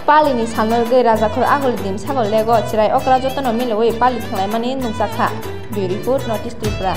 palini salno ge raja khor agol dim sagol lego chirai okra jotono miloi pali thanglai mani nungjakha bureau report notice Tripura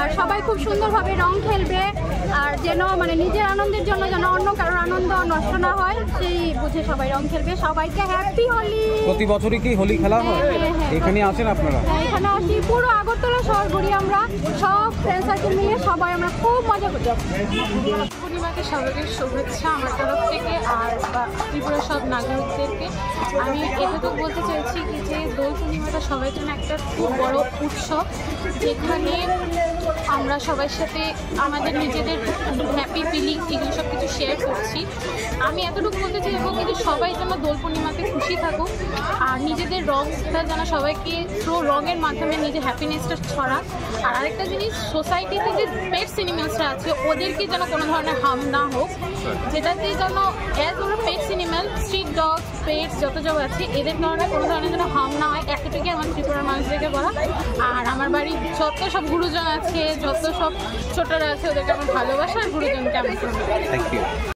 আর সবাই খুব সুন্দরভাবে রং খেলবে আর যেন মানে নিজের আনন্দের জন্য যেন অন্য কারোর আনন্দ নষ্ট না হয় সেই বুঝে সবাই রং খেলবে। সবাইকে হ্যাপি হোলি। প্রতি বছরই কি হোলি খেলা হয়? এখানে আসেন আপনারা? এখানে আসি, পুরো আগরতলা শহর ঘুরি আমরা, সব ফ্রেন্ড সার্কেল মিলে সবাই আমরা খুব মজা করি। পূর্ণিমাকে সবাইকে শুভেচ্ছা আমার তরফ থেকে আর ত্রিপুরার সব নাগরিকদেরকে। আমি এটুকু বলতে চাইছি কি যে দোল পূর্ণিমাটা সবার জন্য একটা খুব বড় উৎসব, যেখানে আমরা সবার সাথে আমাদের নিজেদের হ্যাপি ফিলিংস এগুলো সব কিছু শেয়ার করছি। আমি এতটুকু বলতে চাইবো কিন্তু সবাই যেন দোল পূর্ণিমাতে খুশি থাকুক আর নিজেদের রংটা যেন সবাইকে থ্রো রঙের মাধ্যমে নিজের হ্যাপিনেসটা ছড়াক। আর আরেকটা জিনিস, সোসাইটিতে যে পেটস অ্যানিমেলসরা আছে ওদেরকে যেন কোনো ধরনের হার্ম না হোক, যেটাতে যেন অ্যাজ ওরা pets animal, street dog, pets যত সব আছে এদের কারণে কোনো ধরনের যেন হার্ম না হয়, এতটুকুই আমার ত্রিপুরার মানুষদেরকে বলা। আর আমার বাড়ির যত সব গুরুজন আছে, যত সব ছোটরা আছে ওদেরকে আমার ভালোবাসা আর গুরুজনকে আমি। Thank you.